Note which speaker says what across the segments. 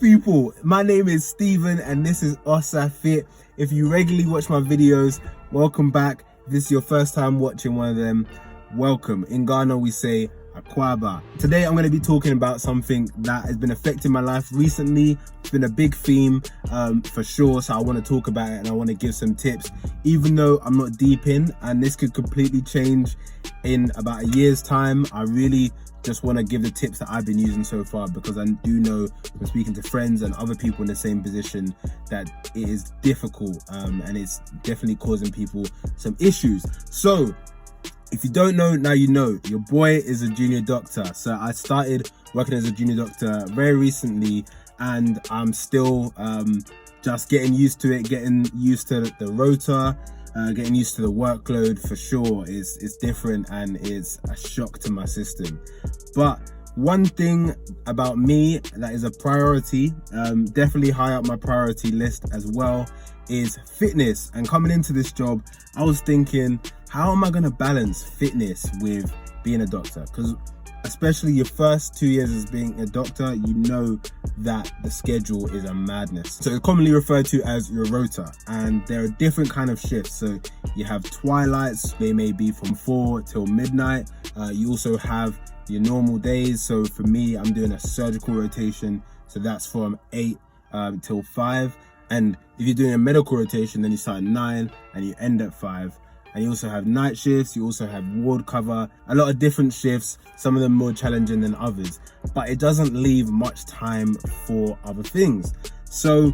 Speaker 1: people, my name is Steven and this is Osa Fit. If you regularly watch my videos, welcome back. If this is your first time watching one of them, welcome. In Ghana we say Akwaba. Today I'm going to be talking about something that has been affecting my life recently. It's been a big theme for sure, so I want to talk about it and I want to give some tips, even though I'm not deep in, and this could completely change in about a year's time. I really just want to give the tips that I've been using so far, because I do know from speaking to friends and other people in the same position that it is difficult and it's definitely causing people some issues. So if you don't know, now you know. Your boy is a junior doctor. So I started working as a junior doctor very recently, and I'm still just getting used to it, getting used to the rota, getting used to the workload. For sure it's different and it's a shock to my system. But one thing about me that is a priority, definitely high up my priority list as well, is fitness. And coming into this job, I was thinking, how am I going to balance fitness with being a doctor? Because especially your first 2 years as being a doctor, you know that the schedule is a madness. So it's commonly referred to as your rota, and there are different kind of shifts. So you have twilights, they may be from 4 till midnight. You also have your normal days. So for me, I'm doing a surgical rotation, so that's from 8 till 5. And if you're doing a medical rotation, then you start at 9 and you end at 5. And you also have night shifts, you also have ward cover, a lot of different shifts, some of them more challenging than others, but it doesn't leave much time for other things. So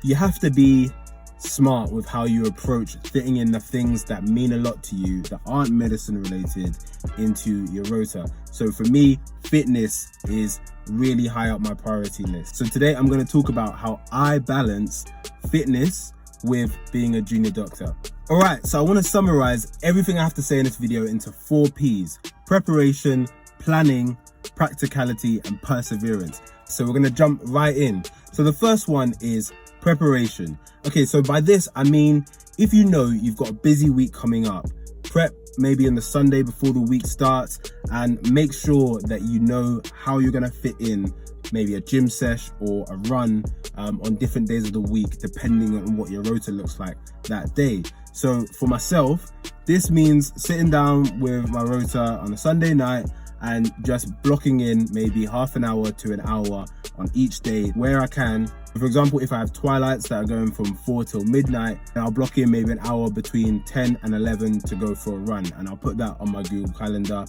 Speaker 1: you have to be smart with how you approach fitting in the things that mean a lot to you that aren't medicine related into your rota. So for me, fitness is really high up my priority list. So today I'm going to talk about how I balance fitness with being a junior doctor. Alright, so I want to summarize everything I have to say in this video into 4 P's: preparation, planning, practicality, and perseverance. So we're going to jump right in. So the first one is preparation. Okay, so by this I mean, if you know you've got a busy week coming up, prep maybe on the Sunday before the week starts, and make sure that you know how you're going to fit in maybe a gym sesh or a run on different days of the week, depending on what your rota looks like that day. So for myself, this means sitting down with my rota on a Sunday night and just blocking in maybe half an hour to an hour on each day where I can. For example, if I have twilights that are going from 4 till midnight, then I'll block in maybe an hour between 10 and 11 to go for a run, and I'll put that on my Google Calendar.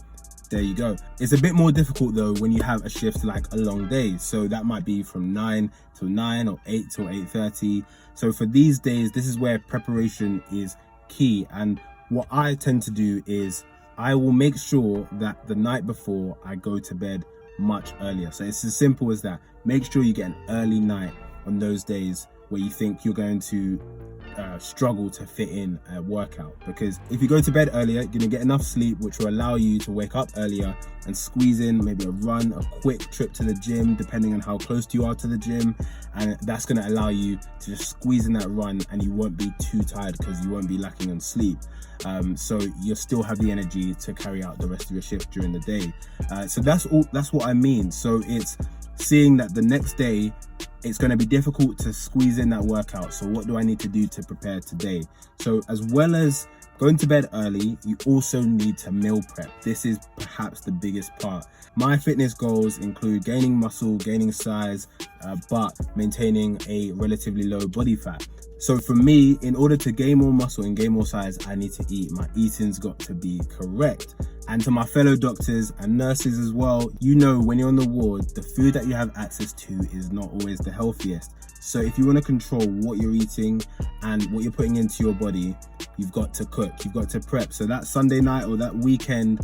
Speaker 1: There you go. It's a bit more difficult though when you have a shift like a long day. So that might be from 9 till 9 or 8 till 8:30. So for these days, this is where preparation is key. And what I tend to do is I will make sure that the night before I go to bed much earlier. So it's as simple as that. Make sure you get an early night on those days where you think you're going to struggle to fit in a workout, because if you go to bed earlier, you're going to get enough sleep, which will allow you to wake up earlier and squeeze in maybe a run, a quick trip to the gym, depending on how close you are to the gym, and that's going to allow you to just squeeze in that run, and you won't be too tired because you won't be lacking on sleep. So you'll still have the energy to carry out the rest of your shift during the day. So that's what I mean. So it's seeing that the next day it's going to be difficult to squeeze in that workout. So what do I need to do to prepare today? So as well as going to bed early, you also need to meal prep. This is perhaps the biggest part. My fitness goals include gaining muscle, gaining size, but maintaining a relatively low body fat. So for me, in order to gain more muscle and gain more size, I need to eat. My eating's got to be correct. And to my fellow doctors and nurses as well, you know, when you're on the ward, the food that you have access to is not always the healthiest. So if you want to control what you're eating and what you're putting into your body, you've got to cook, you've got to prep. So that Sunday night or that weekend,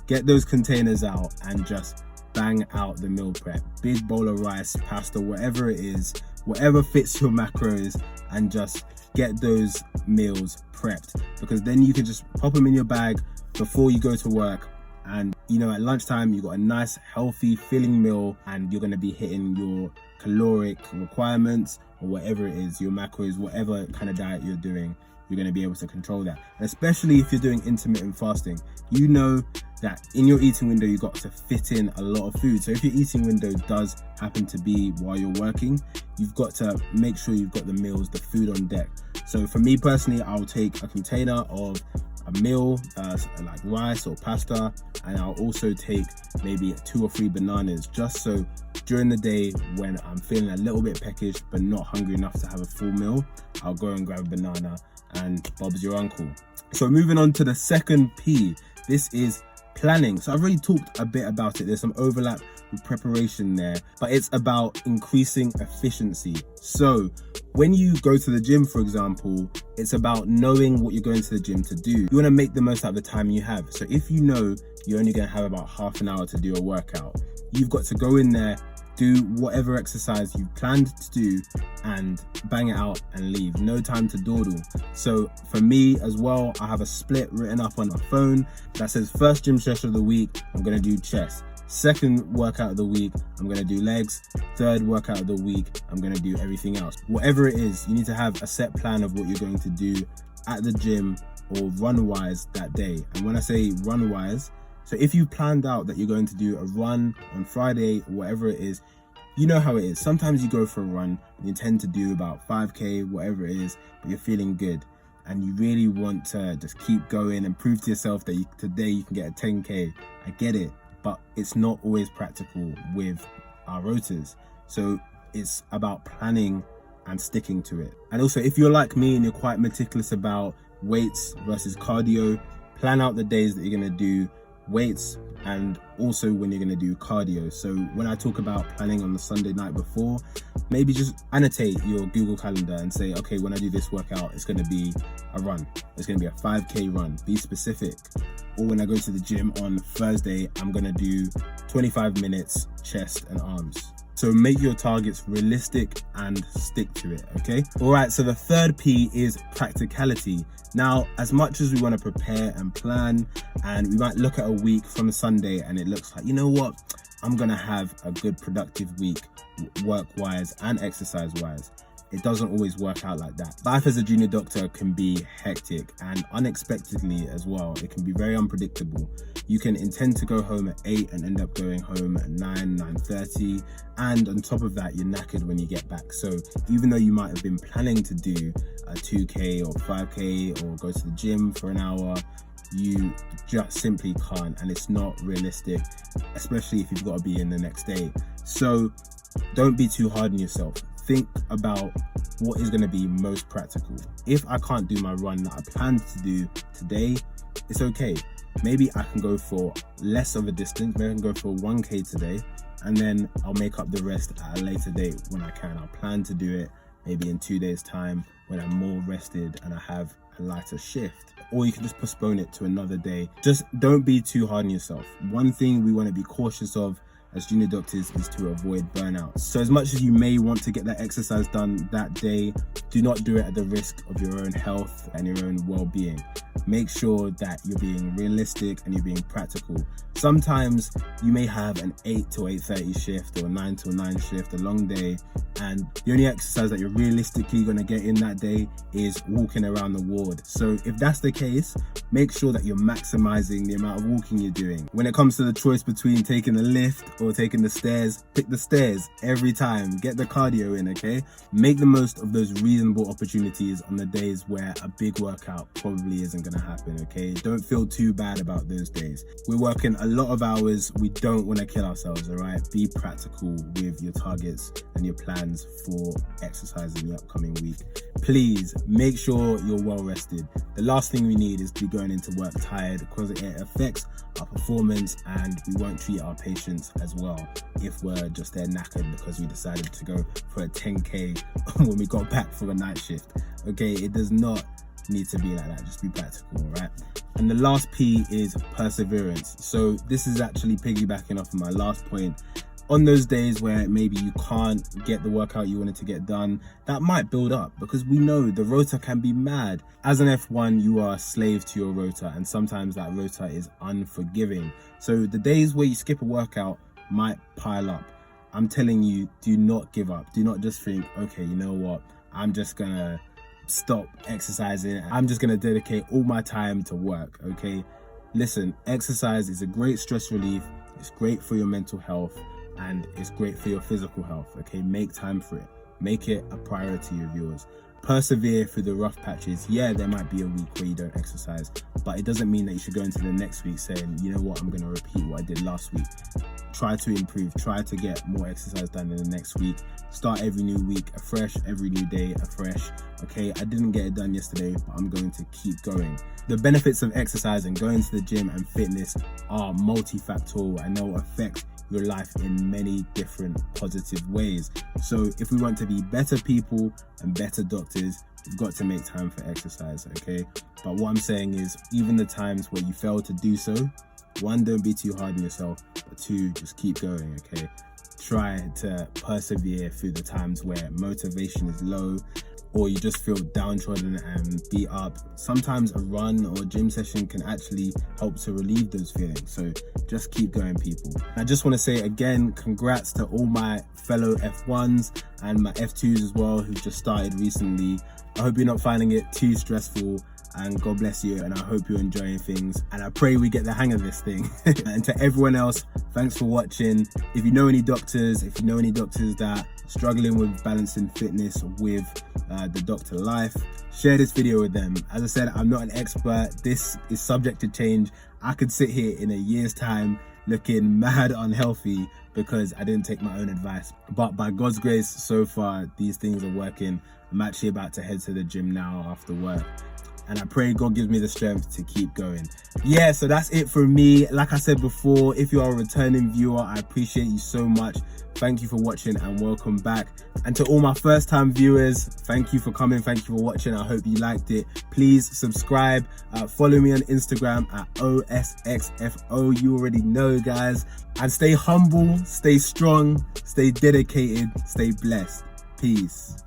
Speaker 1: get those containers out and just bang out the meal prep. Big bowl of rice, pasta, whatever it is, whatever fits your macros, and just get those meals prepped, because then you can just pop them in your bag before you go to work, and you know, at lunchtime you got a nice healthy filling meal, and you're going to be hitting your caloric requirements or whatever it is, your macros, whatever kind of diet you're doing, you're going to be able to control that. And especially if you're doing intermittent fasting, you know that in your eating window, you got to fit in a lot of food. So if your eating window does happen to be while you're working, you've got to make sure you've got the meals, the food on deck. So for me personally, I'll take a container of a meal, like rice or pasta, and I'll also take maybe 2 or 3 bananas, just so during the day when I'm feeling a little bit peckish but not hungry enough to have a full meal, I'll go and grab a banana and Bob's your uncle. So moving on to the second P, this is planning. So I've already talked a bit about it. There's some overlap with preparation there, but it's about increasing efficiency. So when you go to the gym, for example, it's about knowing what you're going to the gym to do. You want to make the most out of the time you have. So if you know you're only going to have about half an hour to do a workout, you've got to go in there, do whatever exercise you planned to do and bang it out and leave. No time to dawdle. So for me as well, I have a split written up on my phone that says first gym session of the week, I'm going to do chest. Second workout of the week, I'm going to do legs. Third workout of the week, I'm going to do everything else. Whatever it is, you need to have a set plan of what you're going to do at the gym or run-wise that day. And when I say run-wise, so if you planned out that you're going to do a run on Friday, or whatever it is, you know how it is. Sometimes you go for a run and you tend to do about 5K, whatever it is, but you're feeling good. And you really want to just keep going and prove to yourself that today you can get a 10K. I get it, but it's not always practical with our rotas. So it's about planning and sticking to it. And also, if you're like me and you're quite meticulous about weights versus cardio, plan out the days that you're going to do weights and also when you're going to do cardio. So when I talk about planning on the Sunday night before, maybe just annotate your Google Calendar and say, okay, when I do this workout, it's going to be a run. It's going to be a 5K run. Be specific. Or when I go to the gym on Thursday, I'm going to do 25 minutes chest and arms. So make your targets realistic and stick to it, okay? All right, so the third P is practicality. Now, as much as we want to prepare and plan, and we might look at a week from Sunday and it looks like, you know what, I'm going to have a good productive week work-wise and exercise-wise. It doesn't always work out like that. Life as a junior doctor can be hectic and unexpectedly as well. It can be very unpredictable. You can intend to go home at 8 and end up going home at 9, 9:30. And on top of that, you're knackered when you get back. So even though you might have been planning to do a 2K or 5K or go to the gym for an hour, you just simply can't, and it's not realistic, especially if you've got to be in the next day. So don't be too hard on yourself. Think about what is going to be most practical. If I can't do my run that I planned to do today, it's okay. Maybe I can go for less of a distance. Maybe I can go for 1K today, and then I'll make up the rest at a later date when I can. I'll plan to do it maybe in 2 days' time when I'm more rested and I have a lighter shift. Or you can just postpone it to another day. Just don't be too hard on yourself. One thing we want to be cautious of as junior doctors is to avoid burnout. So as much as you may want to get that exercise done that day, do not do it at the risk of your own health and your own well-being. Make sure that you're being realistic and you're being practical. Sometimes you may have an 8 to 8:30 shift or 9 to 9 shift, a long day, and the only exercise that you're realistically going to get in that day is walking around the ward. So if that's the case, make sure that you're maximizing the amount of walking you're doing. When it comes to the choice between taking the lift or taking the stairs, pick the stairs every time. Get the cardio in, okay? Make the most of those reasonable opportunities on the days where a big workout probably isn't going to happen, okay? Don't feel too bad about those days. We're working a lot of hours. We don't want to kill ourselves, all right? Be practical with your targets and your plans for exercise in the upcoming week. Please make sure you're well rested. The last thing we need is to be going into work tired, because it affects our performance and we won't treat our patients as well if we're just there knackered because we decided to go for a 10K when we got back for a night shift. Okay, it does not need to be like that. Just be practical, all right? And the last P is perseverance. So this is actually piggybacking off of my last point. On those days where maybe you can't get the workout you wanted to get done, that might build up, because we know the rota can be mad. As an F1, you are a slave to your rota, and sometimes that rota is unforgiving. So the days where you skip a workout might pile up. I'm telling you, do not give up. Do not just think, okay, you know what, I'm just gonna stop exercising. I'm just gonna dedicate all my time to work, okay? Listen, exercise is a great stress relief. It's great for your mental health and it's great for your physical health. Okay, make time for it. Make it a priority of yours. Persevere through the rough patches. Yeah, there might be a week where you don't exercise, but it doesn't mean that you should go into the next week saying, you know what, I'm going to repeat what I did last week. Try to improve, try to get more exercise done in the next week. Start every new week afresh, every new day afresh. Okay, I didn't get it done yesterday, but I'm going to keep going. The benefits of exercise and going to the gym and fitness are multifactorial and they'll affect your life in many different positive ways. So if we want to be better people and better doctors, we've got to make time for exercise, okay? But what I'm saying is, even the times where you fail to do so, one, don't be too hard on yourself, but two, just keep going, okay? Try to persevere through the times where motivation is low or you just feel downtrodden and beat up. Sometimes a run or a gym session can actually help to relieve those feelings. So just keep going, people. I just want to say again, congrats to all my fellow F1s and my F2s as well who just started recently. I hope you're not finding it too stressful, and God bless you, and I hope you're enjoying things, and I pray we get the hang of this thing. And to everyone else, thanks for watching. If you know any doctors that are struggling with balancing fitness with the doctor life, share this video with them. As I said, I'm not an expert. This is subject to change. I could sit here in a year's time looking mad unhealthy because I didn't take my own advice, but by God's grace, so far these things are working. I'm actually about to head to the gym now after work, and I pray God gives me the strength to keep going. Yeah, so that's it from me. Like I said before, if you are a returning viewer, I appreciate you so much. Thank you for watching and welcome back. And to all my first time viewers, thank you for coming, thank you for watching. I hope you liked it. Please subscribe, follow me on Instagram at OSXFO. You already know, guys. And stay humble, stay strong, stay dedicated, stay blessed. Peace.